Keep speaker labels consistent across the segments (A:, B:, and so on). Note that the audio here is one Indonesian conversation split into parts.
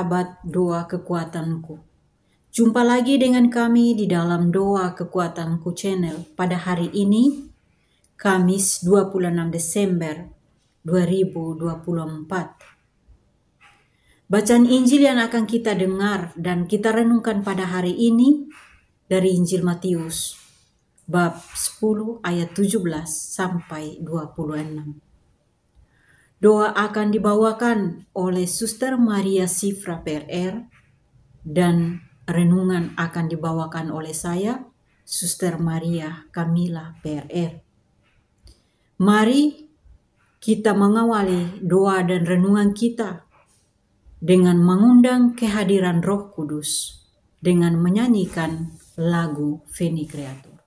A: sahabat doa kekuatanku. Jumpa lagi dengan kami di dalam Doa Kekuatanku channel pada hari ini, Kamis 26 Desember 2024. Bacaan Injil yang akan kita dengar dan kita renungkan pada hari ini dari Injil Matius, bab 10 ayat 17 sampai 26. Doa akan dibawakan oleh Suster Maria Sifra PRR dan renungan akan dibawakan oleh saya, Suster Maria Kamila PRR. Mari kita mengawali doa dan renungan kita dengan mengundang kehadiran Roh Kudus dengan menyanyikan lagu Veni Creator.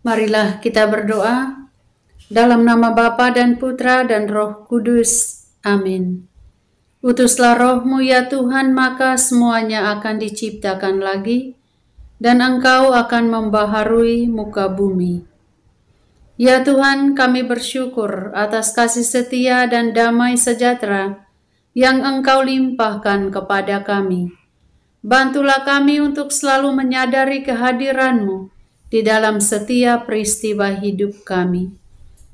B: Marilah kita berdoa dalam nama Bapa dan Putra dan Roh Kudus. Amin. Utuslah Roh-Mu ya Tuhan, maka semuanya akan diciptakan lagi, dan Engkau akan membaharui muka bumi. Ya Tuhan, kami bersyukur atas kasih setia dan damai sejahtera yang Engkau limpahkan kepada kami. Bantulah kami untuk selalu menyadari kehadiran-Mu di dalam setiap peristiwa hidup kami.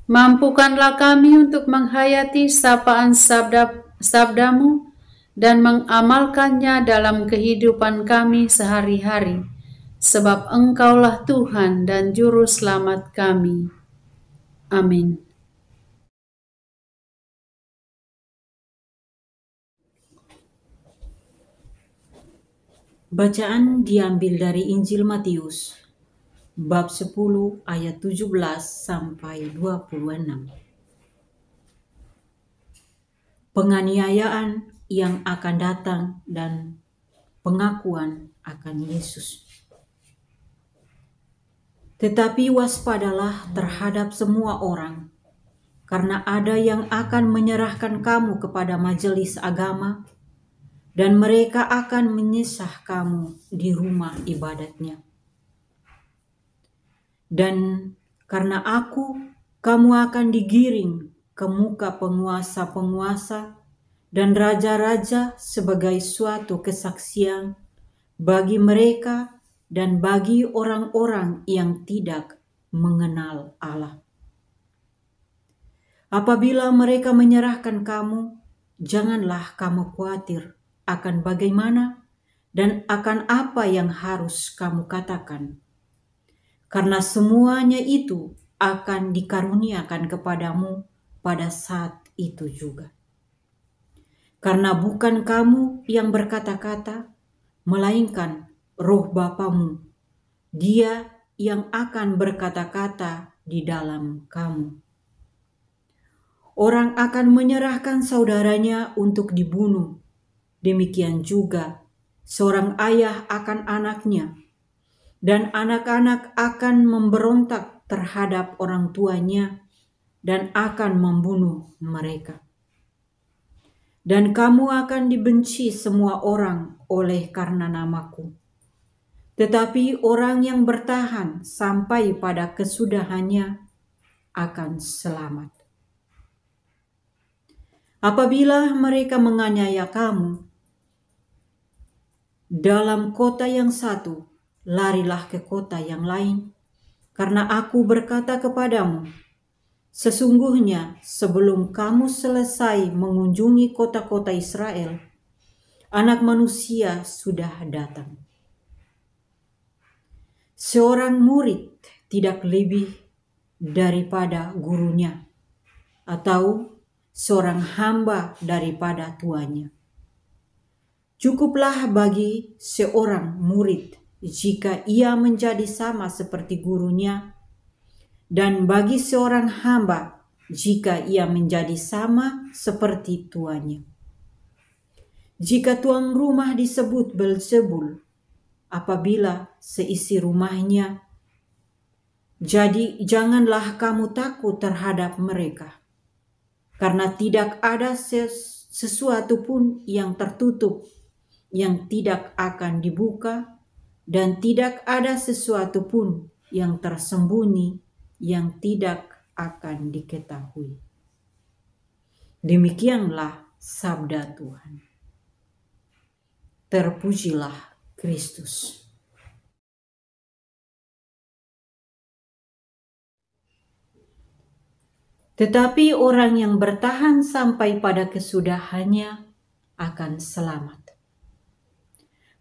B: Mampukanlah kami untuk menghayati sapaan sabda-Mu dan mengamalkannya dalam kehidupan kami sehari-hari, sebab Engkaulah Tuhan dan Juru Selamat kami. Amin.
A: Bacaan diambil dari Injil Matius, bab 10 ayat 17 sampai 26. Penganiayaan yang akan datang dan pengakuan akan Yesus. Tetapi waspadalah terhadap semua orang, karena ada yang akan menyerahkan kamu kepada majelis agama, dan mereka akan menyesah kamu di rumah ibadatnya. Dan karena aku, kamu akan digiring ke muka penguasa-penguasa dan raja-raja sebagai suatu kesaksian bagi mereka dan bagi orang-orang yang tidak mengenal Allah. Apabila mereka menyerahkan kamu, janganlah kamu khawatir akan bagaimana dan akan apa yang harus kamu katakan. Karena semuanya itu akan dikaruniakan kepadamu pada saat itu juga. karena bukan kamu yang berkata-kata, melainkan Roh Bapamu, Dia yang akan berkata-kata di dalam kamu. Orang akan menyerahkan saudaranya untuk dibunuh. Demikian juga seorang ayah akan anaknya, dan anak-anak akan memberontak terhadap orang tuanya dan akan membunuh mereka. Dan kamu akan dibenci semua orang oleh karena namaku. Tetapi orang yang bertahan sampai pada kesudahannya akan selamat. Apabila mereka menganiaya kamu dalam kota yang satu, larilah ke kota yang lain, karena aku berkata kepadamu, sesungguhnya sebelum kamu selesai mengunjungi kota-kota Israel, Anak Manusia sudah datang. Seorang murid tidak lebih daripada gurunya, atau seorang hamba daripada tuannya. Cukuplah bagi seorang murid jika ia menjadi sama seperti gurunya, dan bagi seorang hamba jika ia menjadi sama seperti tuannya. Jika tuan rumah disebut Beelzebul, apabila seisi rumahnya, jadi janganlah kamu takut terhadap mereka, karena tidak ada sesuatu pun yang tertutup yang tidak akan dibuka, dan tidak ada sesuatu pun yang tersembunyi yang tidak akan diketahui. Demikianlah sabda Tuhan. Terpujilah Kristus. Tetapi orang yang bertahan sampai pada kesudahannya akan selamat.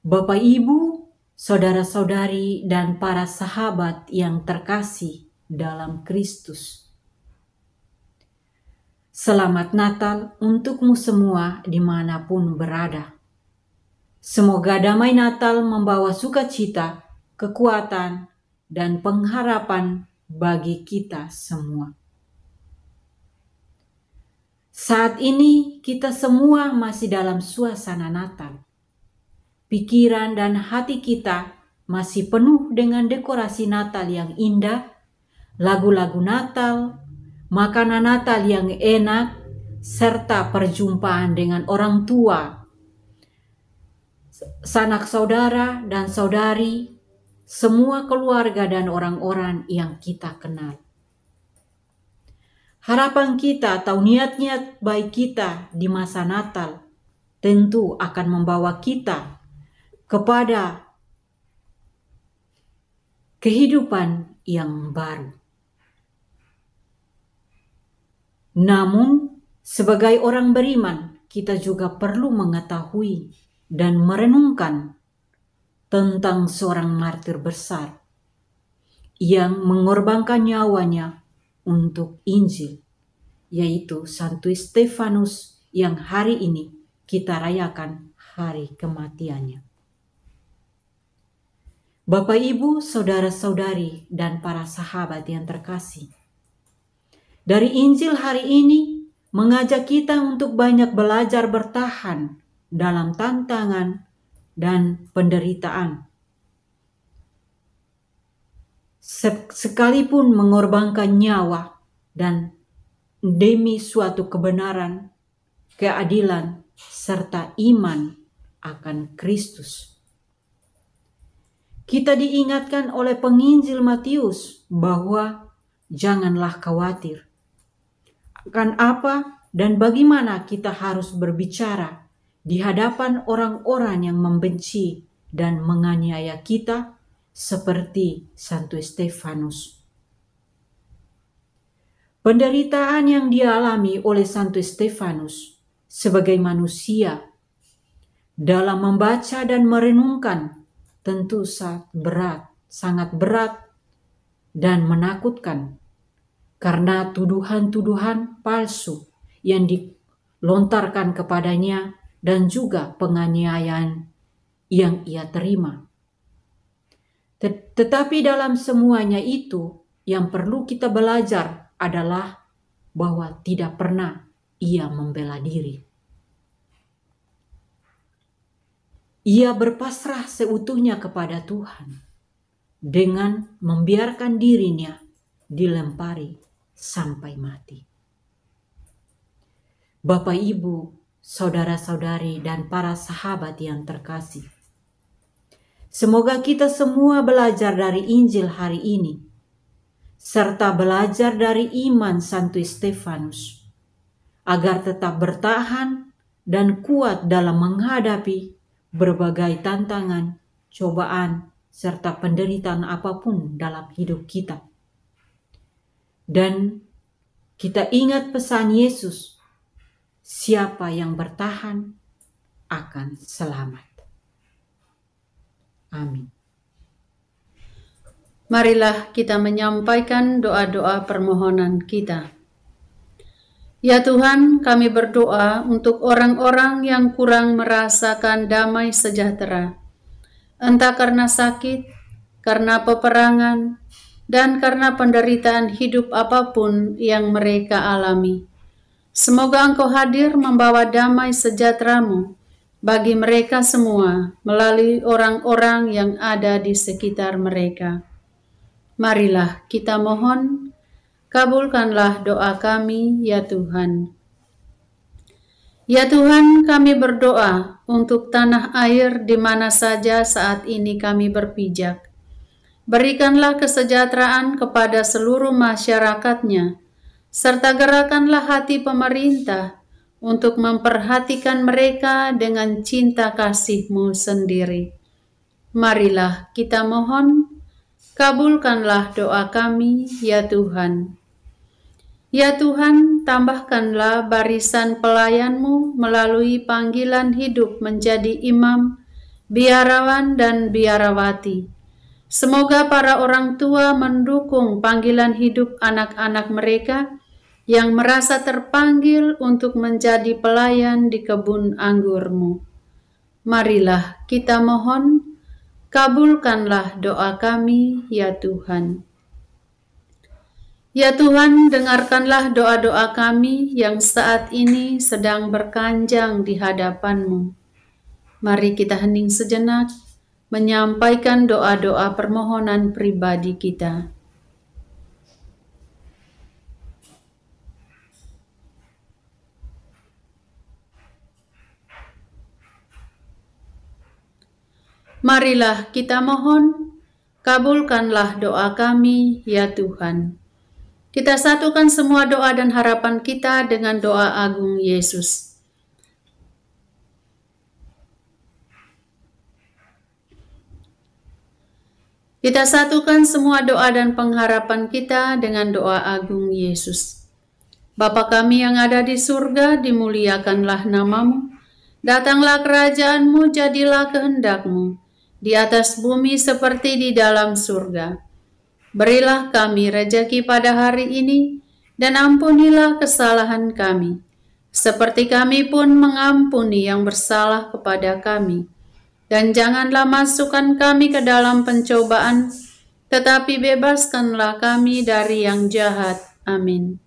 A: Bapak, Ibu, saudara-saudari, dan para sahabat yang terkasih dalam Kristus, selamat Natal untukmu semua dimanapun berada. Semoga damai Natal membawa sukacita, kekuatan, dan pengharapan bagi kita semua. Saat ini kita semua masih dalam suasana Natal. Pikiran dan hati kita masih penuh dengan dekorasi Natal yang indah, lagu-lagu Natal, makanan Natal yang enak, serta perjumpaan dengan orang tua, sanak saudara dan saudari, semua keluarga dan orang-orang yang kita kenal. Harapan kita atau niat-niat baik kita di masa Natal tentu akan membawa kita kepada kehidupan yang baru. Namun, sebagai orang beriman, kita juga perlu mengetahui dan merenungkan tentang seorang martir besar yang mengorbankan nyawanya untuk Injil, yaitu Santo Stefanus yang hari ini kita rayakan hari kematiannya. Bapak, Ibu, saudara-saudari, dan para sahabat yang terkasih, dari Injil hari ini mengajak kita untuk banyak belajar bertahan dalam tantangan dan penderitaan. Sekalipun mengorbankan nyawa dan demi suatu kebenaran, keadilan, serta iman akan Kristus. Kita diingatkan oleh penginjil Matius bahwa janganlah khawatir akan apa dan bagaimana kita harus berbicara di hadapan orang-orang yang membenci dan menganiaya kita seperti Santo Stefanus. Penderitaan yang dialami oleh Santo Stefanus sebagai manusia dalam membaca dan merenungkan tentu sangat berat dan menakutkan karena tuduhan-tuduhan palsu yang lontarkan kepadanya dan juga penganiayaan yang ia terima. Tetapi dalam semuanya itu, yang perlu kita belajar adalah bahwa tidak pernah ia membela diri. Ia berpasrah seutuhnya kepada Tuhan dengan membiarkan dirinya dilempari sampai mati. Bapak, Ibu, saudara-saudari, dan para sahabat yang terkasih, semoga kita semua belajar dari Injil hari ini, serta belajar dari iman Santo Stefanus, agar tetap bertahan dan kuat dalam menghadapi berbagai tantangan, cobaan, serta penderitaan apapun dalam hidup kita. Dan kita ingat pesan Yesus, siapa yang bertahan akan selamat. Amin.
B: Marilah kita menyampaikan doa-doa permohonan kita. Ya Tuhan, kami berdoa untuk orang-orang yang kurang merasakan damai sejahtera, entah karena sakit, karena peperangan, dan karena penderitaan hidup apapun yang mereka alami. Semoga Engkau hadir membawa damai sejahtera-Mu bagi mereka semua melalui orang-orang yang ada di sekitar mereka. Marilah kita mohon, kabulkanlah doa kami, ya Tuhan. Ya Tuhan, kami berdoa untuk tanah air di mana saja saat ini kami berpijak. Berikanlah kesejahteraan kepada seluruh masyarakatnya, serta gerakanlah hati pemerintah untuk memperhatikan mereka dengan cinta kasih-Mu sendiri. Marilah kita mohon, kabulkanlah doa kami, ya Tuhan. Ya Tuhan, tambahkanlah barisan pelayan-Mu melalui panggilan hidup menjadi imam, biarawan, dan biarawati. Semoga para orang tua mendukung panggilan hidup anak-anak mereka yang merasa terpanggil untuk menjadi pelayan di kebun anggur-Mu. Marilah kita mohon, kabulkanlah doa kami, ya Tuhan. Ya Tuhan, dengarkanlah doa-doa kami yang saat ini sedang berkanjang di hadapan-Mu. Mari kita hening sejenak, menyampaikan doa-doa permohonan pribadi kita. Marilah kita mohon, kabulkanlah doa kami, ya Tuhan. Kita satukan semua doa dan harapan kita dengan doa agung Yesus. Kita satukan semua doa dan pengharapan kita dengan doa agung Yesus. Bapa kami yang ada di surga, dimuliakanlah nama-Mu. Datanglah kerajaan-Mu, jadilah kehendak-Mu, di atas bumi seperti di dalam surga. Berilah kami rejeki pada hari ini, dan ampunilah kesalahan kami, seperti kami pun mengampuni yang bersalah kepada kami. Dan janganlah masukkan kami ke dalam pencobaan, tetapi bebaskanlah kami dari yang jahat. Amin.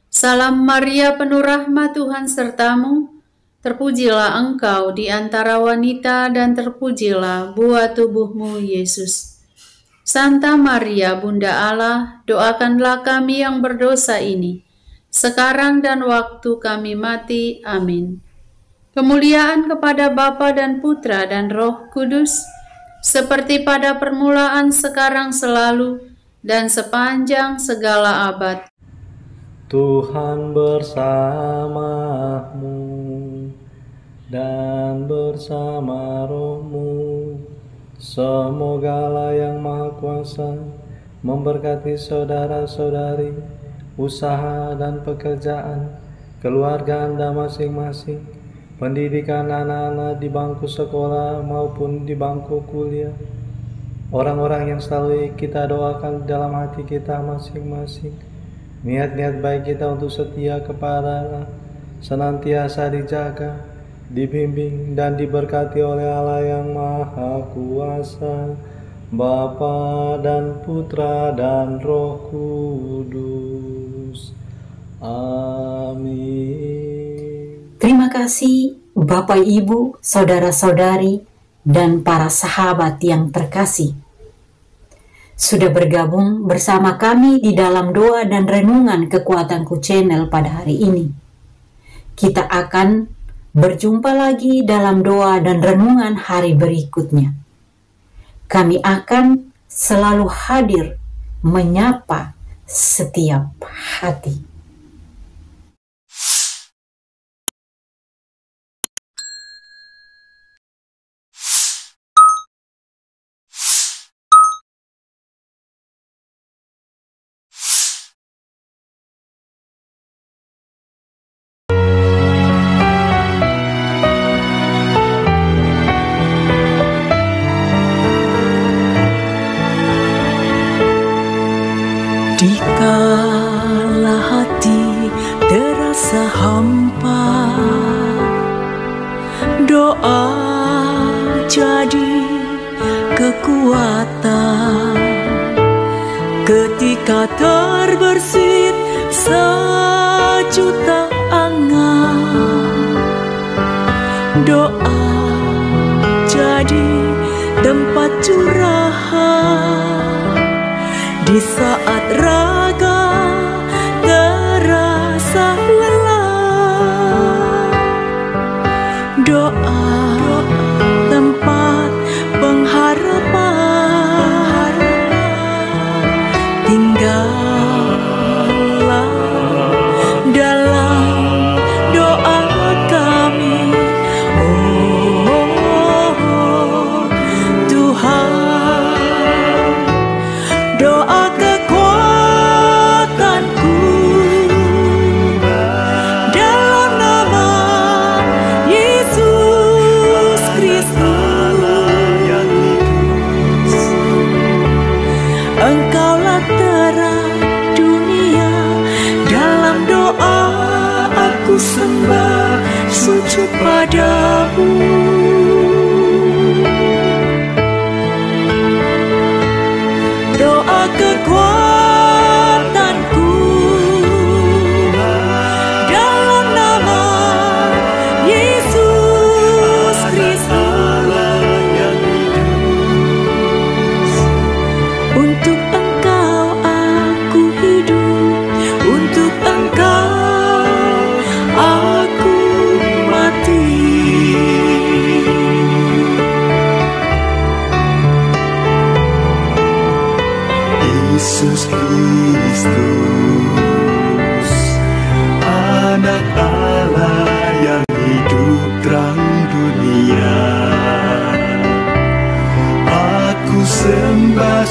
B: Salam Maria, penuh rahmat, Tuhan serta-Mu. Terpujilah Engkau di antara wanita, dan terpujilah buah tubuh-Mu, Yesus. Santa Maria, Bunda Allah, doakanlah kami yang berdosa ini, sekarang dan waktu kami mati. Amin. Kemuliaan kepada Bapa dan Putra dan Roh Kudus, seperti pada permulaan, sekarang, selalu, dan sepanjang segala abad.
C: Tuhan bersama-Mu dan bersama roh-Mu. Semoga Allah yang Maha Kuasa memberkati saudara-saudari, usaha dan pekerjaan, keluarga Anda masing-masing, pendidikan anak-anak di bangku sekolah maupun di bangku kuliah, orang-orang yang selalu kita doakan dalam hati kita masing-masing, niat-niat baik kita untuk setia kepada Allah, senantiasa dijaga, dibimbing dan diberkati oleh Allah yang Maha Kuasa, Bapa dan Putra dan Roh Kudus. Amin.
A: Terima kasih Bapak, Ibu, saudara-saudari, dan para sahabat yang terkasih, sudah bergabung bersama kami di dalam doa dan renungan Kekuatanku Channel pada hari ini. Kita akan berjumpa lagi dalam doa dan renungan hari berikutnya. Kami akan selalu hadir menyapa setiap hati.
D: Dikala hati terasa hampa, doa jadi kekuatan. Ketika terbersit sejuta angan, doa jadi tempat curahan. Di saat raga terasa lelah, doa tempat pengharapan. Tinggallah dalam doa kami, oh Tuhan. Doa kekuatanku dalam nama Yesus Kristus. Engkaulah terang dunia, dalam doa aku sembah sujud padamu. Doa kekuatanku dalam nama Yesus Kristus. Untuk Engkau aku hidup, untuk Engkau aku mati.
E: Yesus Kristus, Anak Allah yang hidup terang dunia, aku sembah